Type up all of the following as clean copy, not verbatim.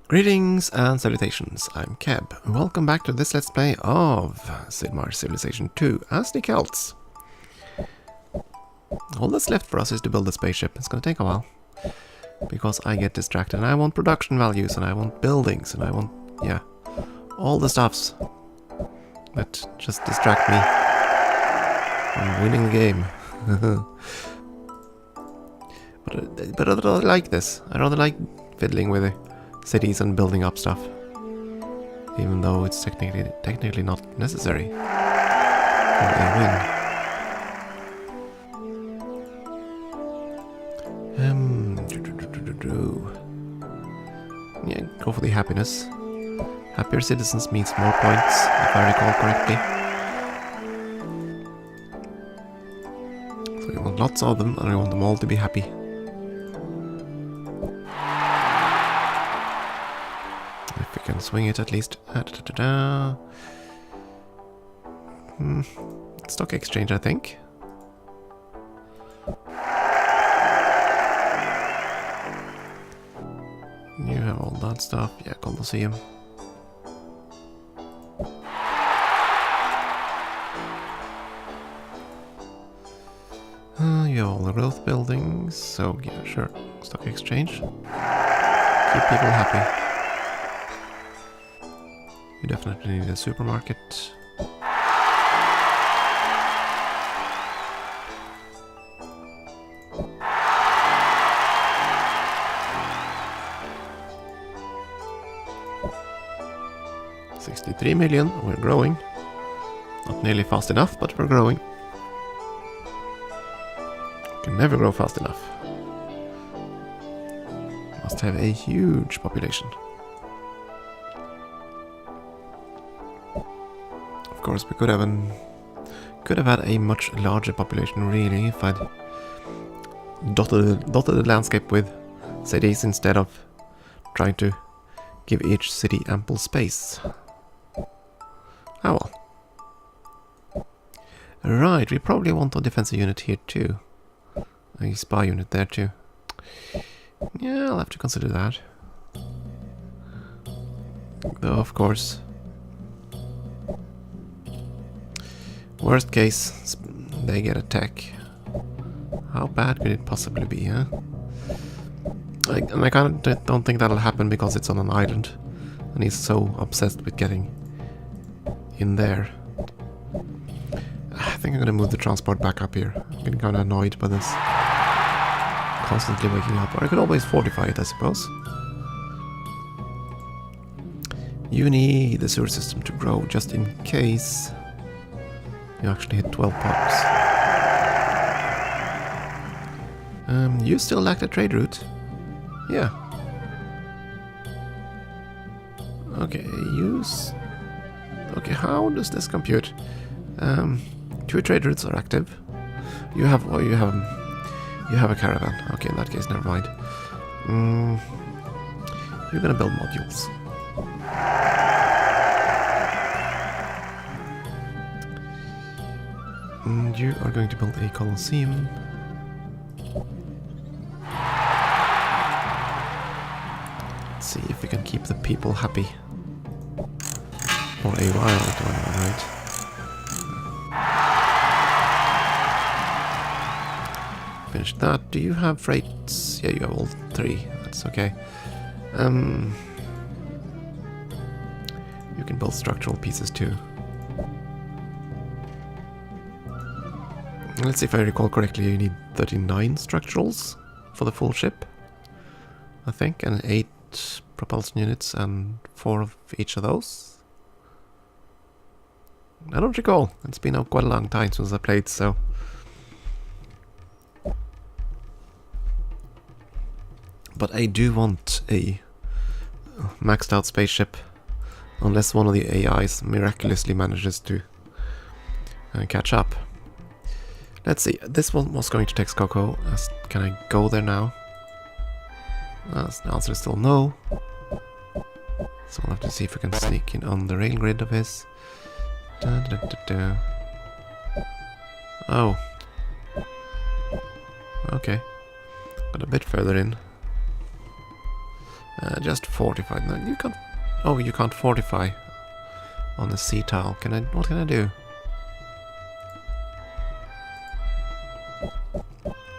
Greetings and salutations, I'm Keb. Welcome back to this Let's Play of Sid Meier Civilization 2 as the Celts. All that's left for us is to build a spaceship. It's gonna take a while. Because I get distracted and I want production values and I want buildings and I want, yeah, all the stuffs that just distract me from winning the game. but I rather like this. I rather like fiddling with it. Cities and building up stuff, even though it's technically not necessary for a win. Yeah, go for the happiness. Happier citizens means more points, if I recall correctly. So we want lots of them, and I want them all to be happy. Can swing it at least. Stock exchange, I think. You have all that stuff. Yeah, Colosseum. You have all the growth buildings. So yeah, sure. Stock exchange. Keep people happy. You definitely need a supermarket. $63 million, we're growing. Not nearly fast enough, but we're growing. Can never grow fast enough. Must have a huge population. Of course, we could have had a much larger population, really, if I'd dotted the landscape with cities instead of trying to give each city ample space. Oh well. Right, we probably want a defensive unit here too. A spy unit there too. Yeah, I'll have to consider that. Though, of course, worst case, they get attack. How bad could it possibly be, huh? And I kind of don't think that'll happen because it's on an island. And he's so obsessed with getting in there. I think I'm gonna move the transport back up here. I'm getting kind of annoyed by this. Constantly waking up. Or I could always fortify it, I suppose. You need the sewer system to grow just in case you actually hit 12 pops. You still lack the trade route? Yeah. Okay, use... Okay, how does this compute? 2 trade routes are active. You have a caravan. Okay, in that case, never mind. You're gonna build modules. And you are going to build a Colosseum. Let's see if we can keep the people happy. For a while, right? Finish that. Do you have freights? Yeah, you have all 3. That's okay. You can build structural pieces too. Let's see if I recall correctly, you need 39 structurals for the full ship, I think, and 8 propulsion units and 4 of each of those. I don't recall. It's been quite a long time since I played, so... But I do want a maxed out spaceship, unless one of the AIs miraculously manages to catch up. Let's see, this one was going to take Coco. Can I go there now? The answer is still no. So I'll have to see if we can sneak in on the rail grid of his. Oh. Okay. Got a bit further in. Just fortified. No, you can't... Oh, you can't fortify on the sea tile. Can I... What can I do?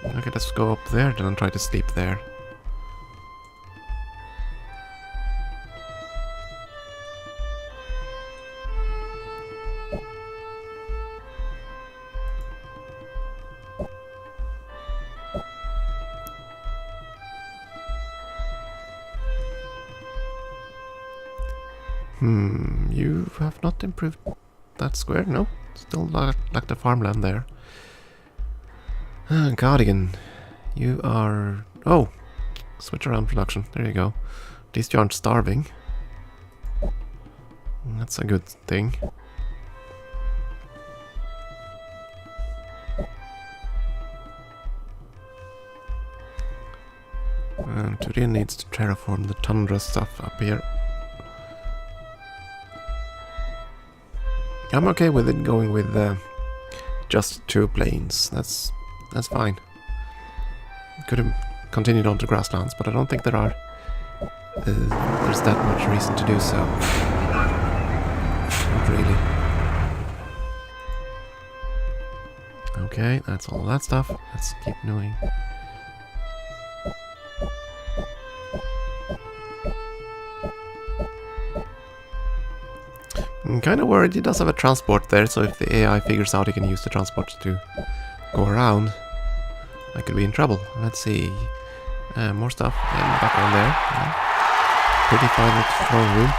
Okay, let's go up there then and try to sleep there. You have not improved that square? No, still like the farmland there. Cardigan, you are... Oh, switch around production, there you go. At least you aren't starving. That's a good thing. And Turin needs to terraform the tundra stuff up here. I'm okay with it going with just 2 planes. That's fine. Could have continued on to grasslands, but I don't think there's that much reason to do so. Not really. Okay, that's all that stuff. Let's keep moving. I'm kind of worried he does have a transport there, so if the AI figures out he can use the transport to go around, I could be in trouble. Let's see. More stuff. Yeah, back on there. Yeah. Pretty fine with throne room.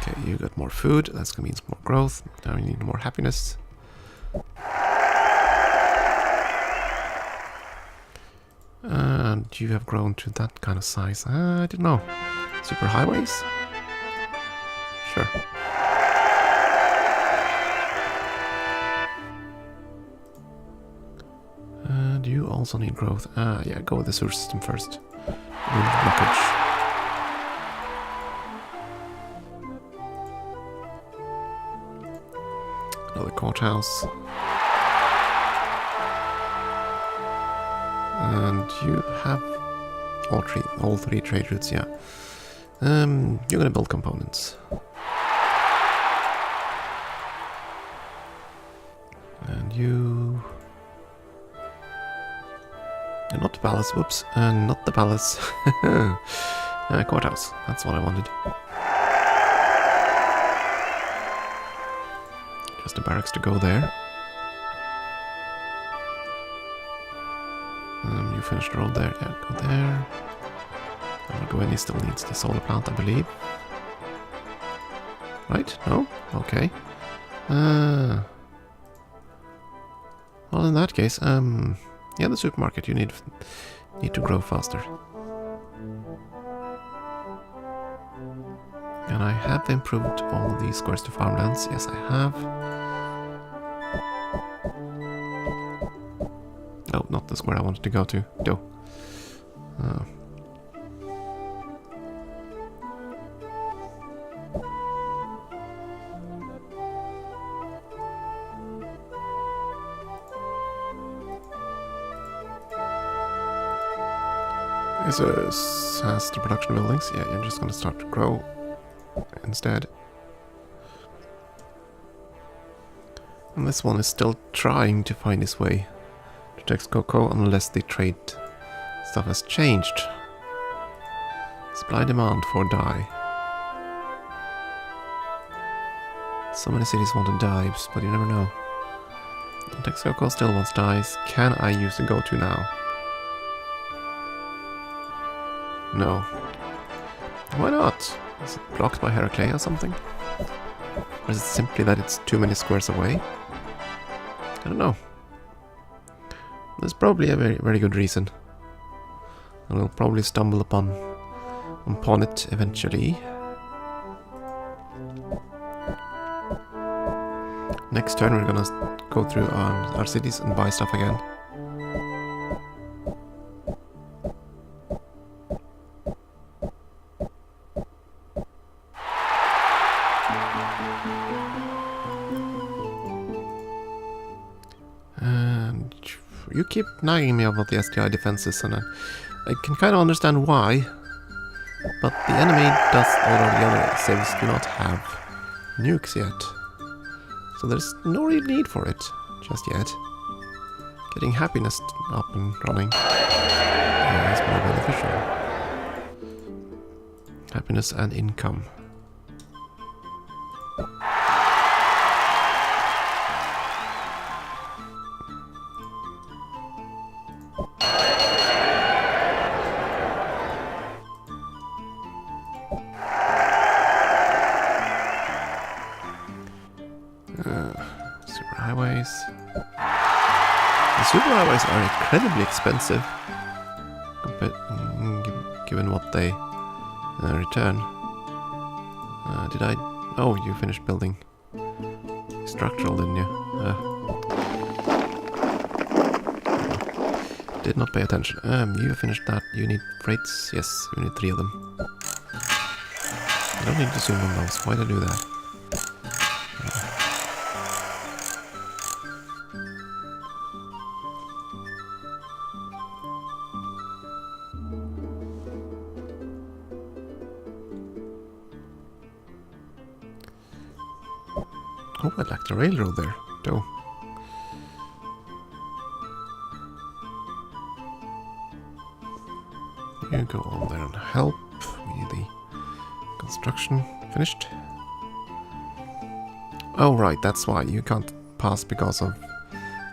Okay, you got more food. That's gonna mean more growth. Now you need more happiness. And you have grown to that kind of size. I don't know. Super highways? Sure. And you also need growth. Yeah, go with the sewer system first. Wind blockage. Another courthouse. And you have all three trade routes, yeah. You're gonna build components. And you... And not the palace, whoops. Not the palace. Courthouse, that's what I wanted. Just a barracks to go there. You finished the road there, yeah, go there. Gwenny still needs the solar plant, I believe. Right? No? Okay. Well, in that case, yeah, the supermarket, you need to grow faster. And I have improved all these squares to farmlands. Yes, I have. Oh, not the square I wanted to go to. Do. This has the production buildings. Yeah, you're just gonna start to grow instead. And this one is still trying to find his way to Texcoco unless the trade stuff has changed. Supply demand for dye. So many cities want dyes, but you never know. Texcoco still wants dyes. Can I use the go-to now? No. Why not? Is it blocked by Heraclea or something? Or is it simply that it's too many squares away? I don't know. There's probably a very, very good reason. And we'll probably stumble upon it eventually. Next turn we're gonna go through our cities and buy stuff again. You keep nagging me about the STI defenses, and I can kind of understand why, but the enemy does, or the other civs do not have nukes yet. So there's no real need for it just yet. Getting happiness up and running is more beneficial. Happiness and income. Superhighways. The superhighways are incredibly expensive, given what they return. Did I? Oh, you finished building structural, didn't you? Did not pay attention. You finished that. You need freights? Yes, you need 3 of them. I don't need to zoom on those. Why'd I do that? Oh, I'd like the railroad there, too. You go on there and help. We need the construction finished. Oh, right, that's why you can't pass because of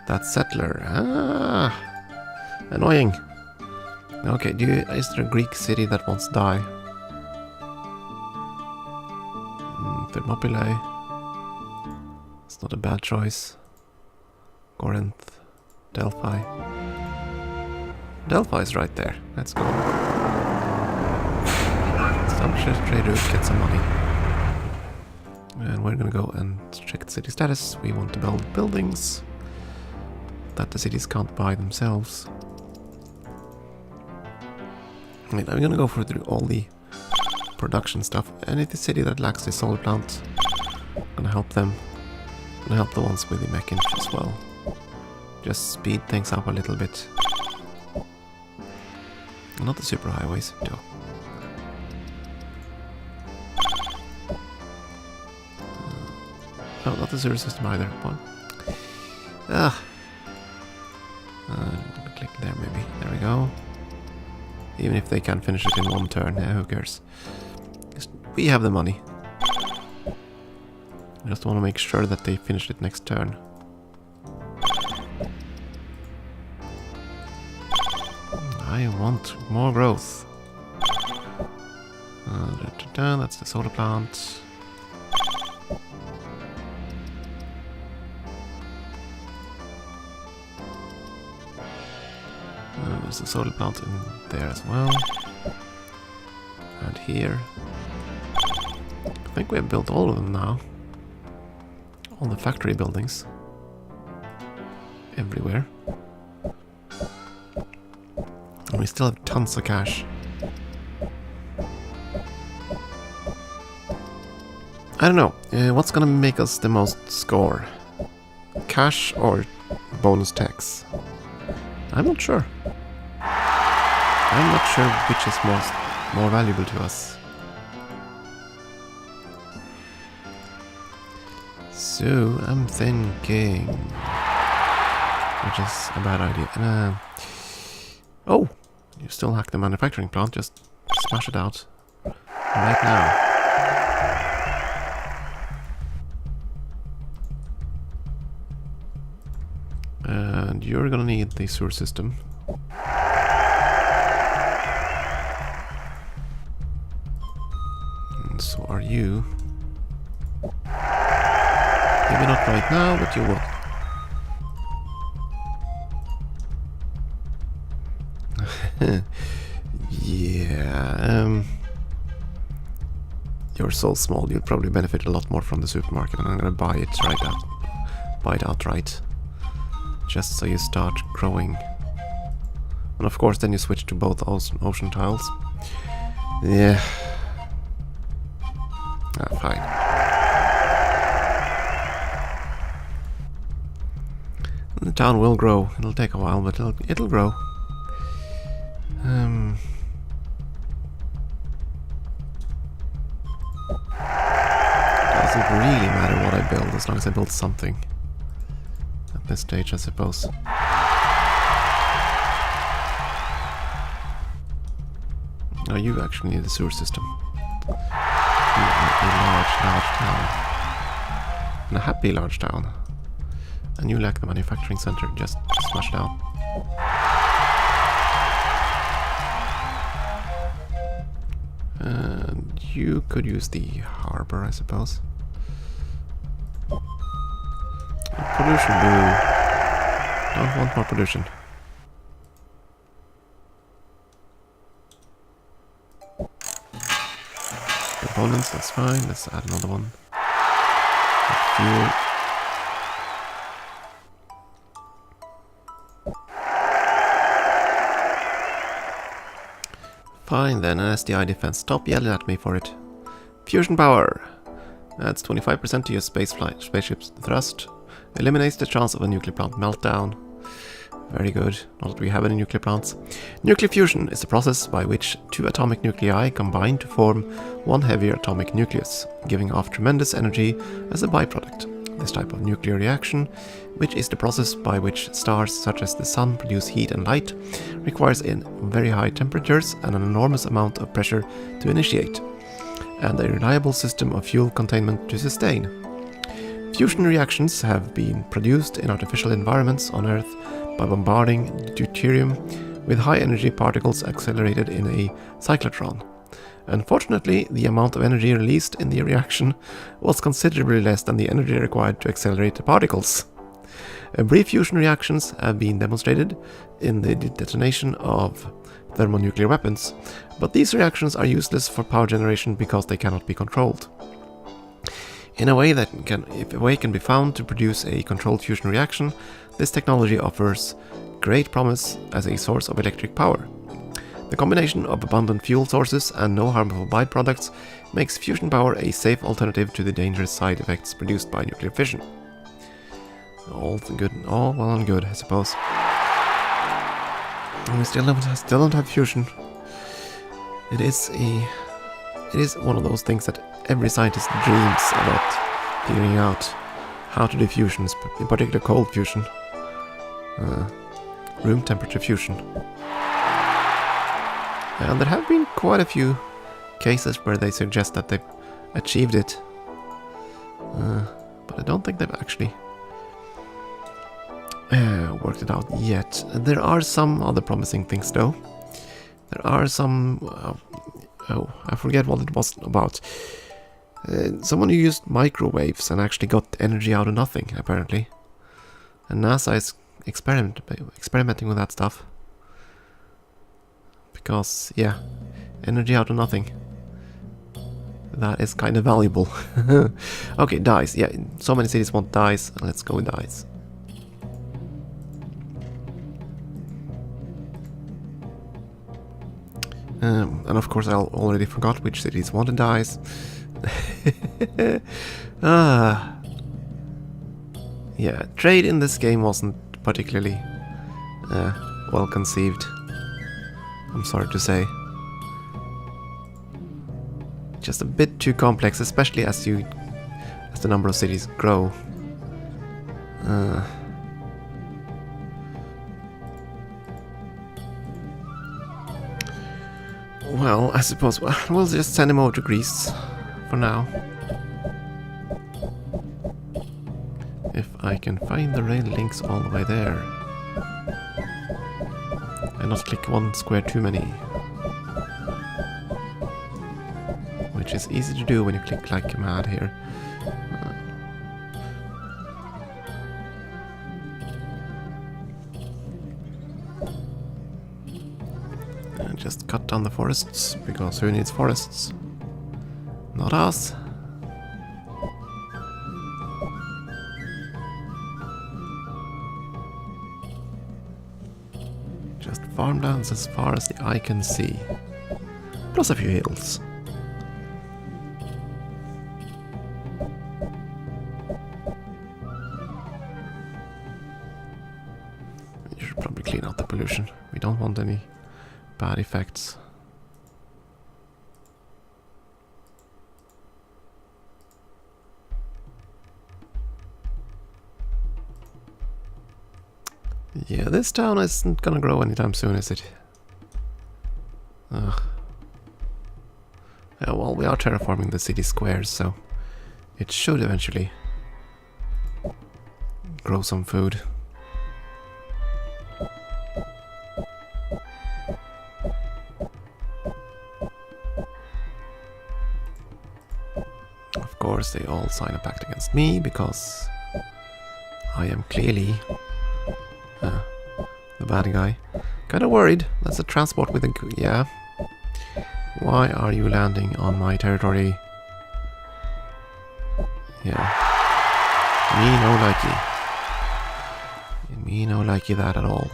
that settler. Ah, annoying. Okay, is there a Greek city that wants to die? Thermopylae. It's not a bad choice. Corinth, Delphi. Delphi is right there. Let's go. Establish a trade route, get some money. And we're gonna go and check the city status. We want to build buildings that the cities can't buy themselves. I'm gonna go through all the production stuff. And if the city that lacks the solar plant, I'm gonna help them. I'm gonna help the ones with the mech engine as well. Just speed things up a little bit. Not the superhighways, though. No, not the sewer system either. One. Click there, maybe. There we go. Even if they can't finish it in one turn, who cares? We have the money. I just want to make sure that they finish it next turn. I want more growth. That's the solar plant. There's a solar plant in there as well. And here. I think we have built all of them now. All the factory buildings. Everywhere. And we still have tons of cash. I don't know. What's gonna make us the most score? Cash or bonus tax? I'm not sure. I'm not sure which is more valuable to us. So I'm thinking, which is a bad idea. Oh, you still hack the manufacturing plant. Just smash it out right now. And you're gonna need the sewer system. And so are you. Maybe not right now, but you will. Yeah. You're so small, you'll probably benefit a lot more from the supermarket, and I'm gonna buy it right out. Buy it outright. Just so you start growing. And of course then you switch to both ocean tiles. Yeah. Fine. The town will grow. It'll take a while, but it'll grow. Doesn't really matter what I build as long as I build something. At this stage, I suppose. Oh, you actually need a sewer system. You are a large town. And a happy large town. And you lack the manufacturing center, just smash down. And you could use the harbor, I suppose. Pollution, boo. Don't want more pollution. Components, that's fine. Let's add another one. Fuel. Fine then, an SDI defense. Stop yelling at me for it. Fusion power. Adds 25% to your spaceship's thrust. Eliminates the chance of a nuclear plant meltdown. Very good. Not that we have any nuclear plants. Nuclear fusion is the process by which two atomic nuclei combine to form one heavier atomic nucleus, giving off tremendous energy as a byproduct. This type of nuclear reaction, which is the process by which stars such as the sun produce heat and light, requires very high temperatures and an enormous amount of pressure to initiate, and a reliable system of fuel containment to sustain. Fusion reactions have been produced in artificial environments on Earth by bombarding deuterium with high-energy particles accelerated in a cyclotron. Unfortunately, the amount of energy released in the reaction was considerably less than the energy required to accelerate the particles. Brief fusion reactions have been demonstrated in the detonation of thermonuclear weapons, but these reactions are useless for power generation because they cannot be controlled. In a way if a way can be found to produce a controlled fusion reaction, this technology offers great promise as a source of electric power. The combination of abundant fuel sources and no harmful byproducts makes fusion power a safe alternative to the dangerous side effects produced by nuclear fission. All well and good, I suppose. And we still don't have fusion. It is one of those things that every scientist dreams about figuring out how to do fusions, in particular cold fusion, room temperature fusion. And there have been quite a few cases where they suggest that they've achieved it, but I don't think they've actually worked it out yet. There are some other promising things though. There are some... I forget what it was about. Someone who used microwaves and actually got energy out of nothing, apparently. And NASA is experimenting with that stuff. Because, yeah, energy out of nothing. That is kind of valuable. Okay, dyes. Yeah, so many cities want dyes. Let's go with dyes. And of course I already forgot which cities wanted dyes. Yeah, trade in this game wasn't particularly well conceived, I'm sorry to say. Just a bit too complex, especially as the number of cities grow. Well, I suppose we'll just send him over to Greece for now. If I can find the rail links all the way there. And not click one square too many. Which is easy to do when you click like mad here. And just cut down the forests, because who needs forests? Not us. Just farmlands as far as the eye can see. Plus a few hills. You should probably clean out the pollution. We don't want any bad effects. Yeah, this town isn't gonna grow anytime soon, is it? Ugh. Yeah, well, we are terraforming the city squares, so it should eventually grow some food. Of course, they all sign a pact against me because I am clearly the bad guy. Kinda worried. That's a transport with a... yeah. Why are you landing on my territory? Yeah. Me no likey. Me no likey that at all.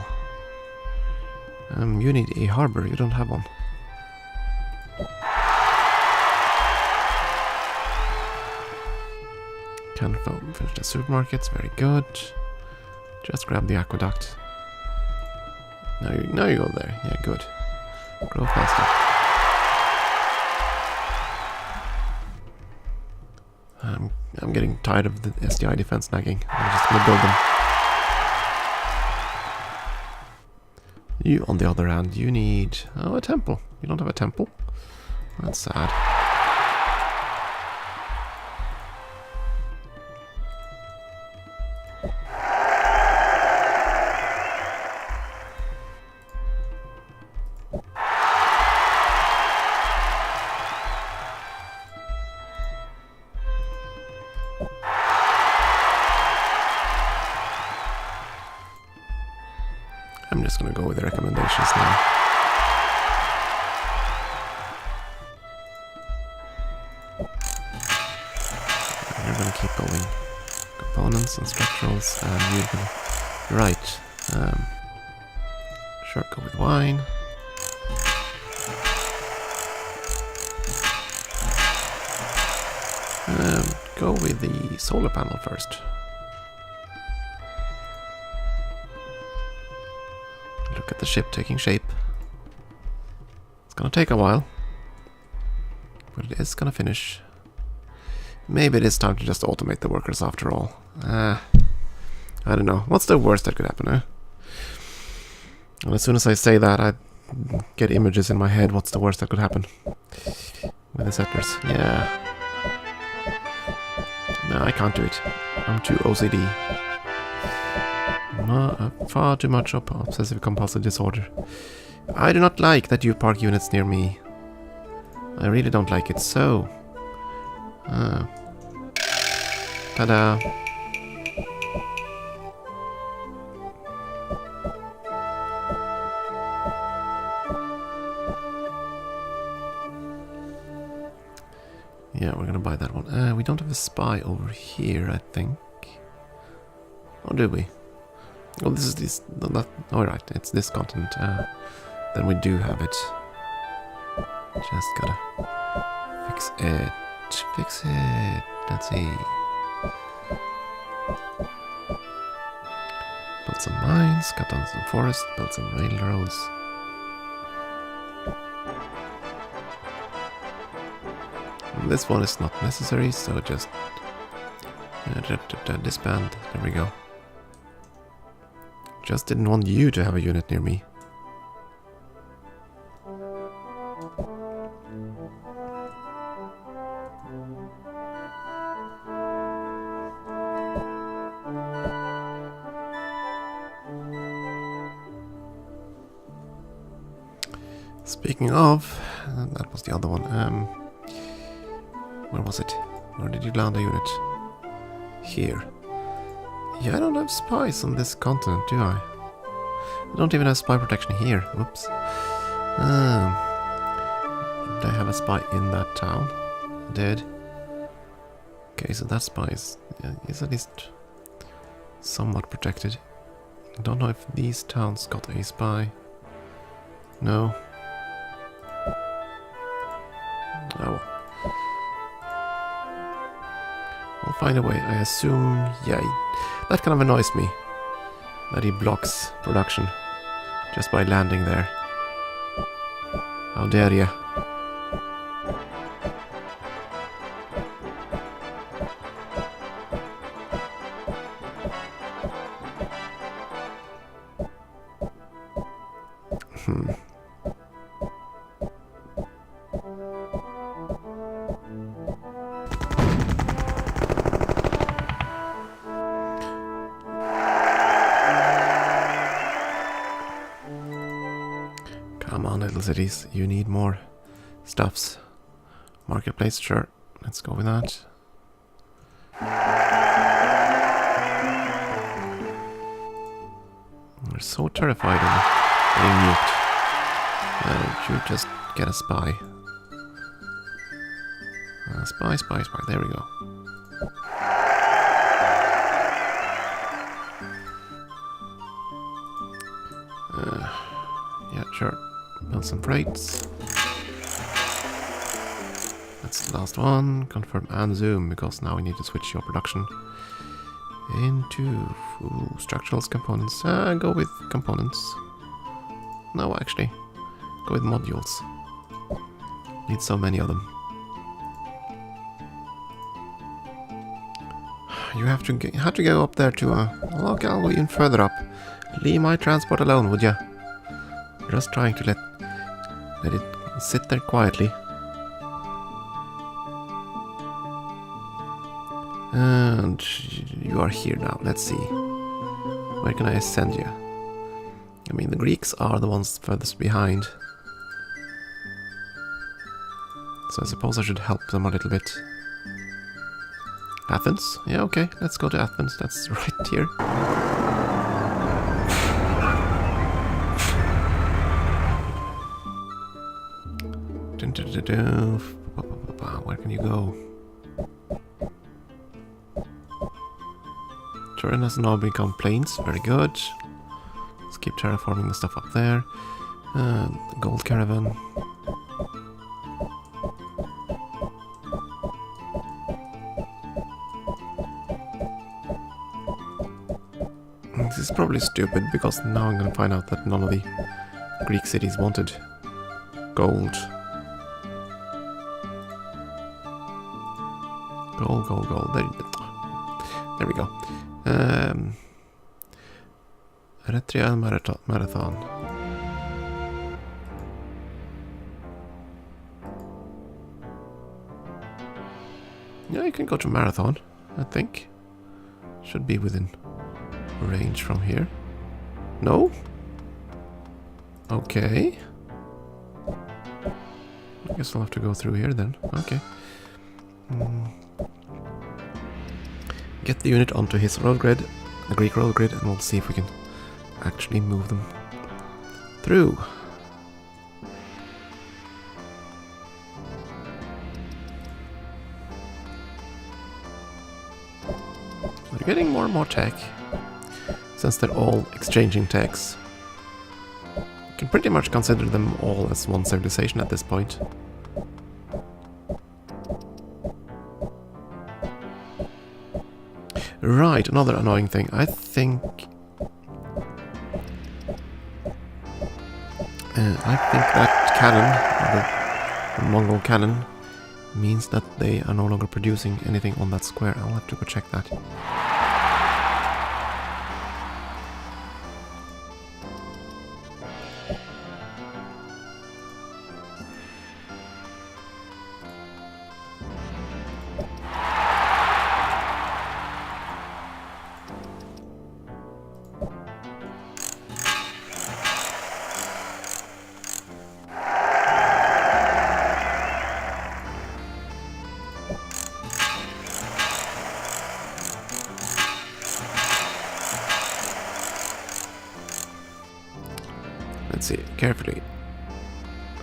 You need a harbor. You don't have one. Can finish the supermarkets. Very good. Just grab the aqueduct. Now you go there. Yeah, good. Grow faster. I'm getting tired of the SDI defense nagging. I'm just gonna build them. You, on the other hand, you need... oh, a temple. You don't have a temple? That's sad. I'm just gonna go with the recommendations now. You're gonna keep going. Components and structurals, and you're gonna... right. Sure, go with wine. Go with the solar panel first. Look at the ship taking shape. It's gonna take a while, but it is gonna finish. Maybe it is time to just automate the workers after all. I don't know. What's the worst that could happen, eh? And as soon as I say that, I get images in my head. What's the worst that could happen with the settlers? Yeah. No, I can't do it. I'm too OCD. Far too much obsessive compulsive disorder. I do not like that you park units near me. I really don't like it. So, ta-da! Yeah, we're gonna buy that one. We don't have a spy over here, I think. Or do we? Oh, this is this. No, alright, it's this continent. Then we do have it. Just gotta fix it. Fix it. Let's see. Build some mines, cut down some forests, build some railroads. And this one is not necessary, so just disband. There we go. Just didn't want you to have a unit near me. Speaking of, that was the other one. Where was it? Where did you land a unit? Here. Yeah, I don't have spies on this continent, do I? I don't even have spy protection here. Whoops. Did I have a spy in that town? I did. Okay, so that spy is at least somewhat protected. I don't know if these towns got a spy. No. Oh. I'll find a way. I assume, yeah, that kind of annoys me. That he blocks production just by landing there. How dare you? Come on, little cities, you need more stuffs. Marketplace, sure. Let's go with that. We're so terrified of being nuked. Why don't you just get a spy? Spy, spy, spy. There we go. Yeah, sure. Build some freights. That's the last one. Confirm and zoom, because now we need to switch your production into structural components. Go with components. No, actually, go with modules. Need so many of them. You have to go up there to okay, I'll go even further up. Leave my transport alone, would ya? Just trying to let it sit there quietly. And you are here now. Let's see. Where can I send you? I mean, the Greeks are the ones furthest behind. So I suppose I should help them a little bit. Athens? Yeah, okay. Let's go to Athens. That's right here. Where can you go? Turin has now become plains. Very good. Let's keep terraforming the stuff up there. Gold caravan. This is probably stupid, because now I'm gonna find out that none of the Greek cities wanted gold. Gold, gold, gold. There we go. Eritrea Marathon. Yeah, you can go to Marathon, I think. Should be within range from here. No? Okay. I guess I'll have to go through here then. Okay. Get the unit onto his road grid, the Greek road grid, and we'll see if we can actually move them through. We're getting more and more tech, since they're all exchanging techs. You can pretty much consider them all as one civilization at this point. Right, another annoying thing. I think that cannon, the Mongol cannon, means that they are no longer producing anything on that square. I'll have to go check that. Let's see, carefully.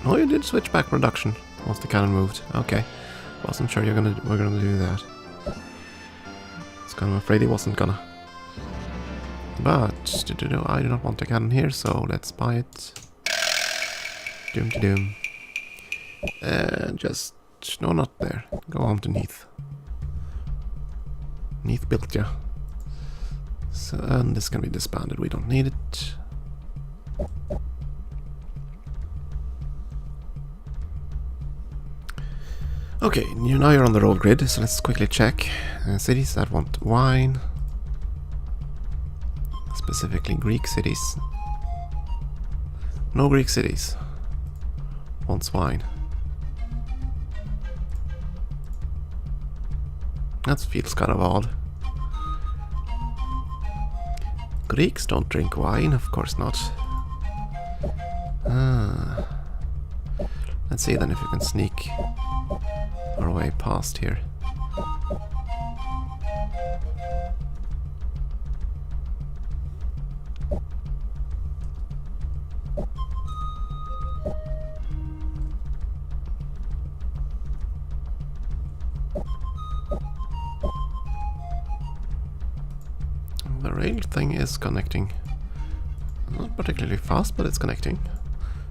Oh, you did switch back production once the cannon moved. Okay. Wasn't sure we're gonna do that. I was kind of afraid he wasn't gonna. But I do not want a cannon here, so let's buy it. Doom to doom. Just no, not there. Go on to Neath. Neath built ya. So, and this can be disbanded. We don't need it. Okay, now you're on the roll grid, so let's quickly check. Cities that want wine. Specifically Greek cities. No Greek cities. Wants wine. That feels kind of odd. Greeks don't drink wine, of course not. Let's see then if we can sneak our way past here. The rail thing is connecting. Not particularly fast, but it's connecting.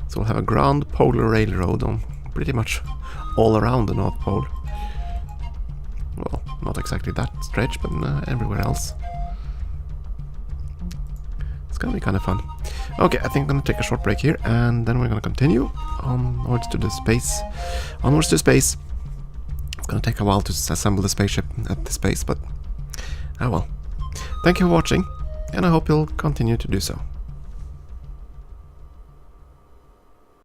So we'll have a ground polar railroad on pretty much all around the North Pole. Well, not exactly that stretch, but everywhere else. It's gonna be kind of fun. Okay, I think I'm gonna take a short break here, and then we're gonna continue onwards to the space. Onwards to space. It's gonna take a while to assemble the spaceship at this space, but oh well. Thank you for watching, and I hope you'll continue to do so.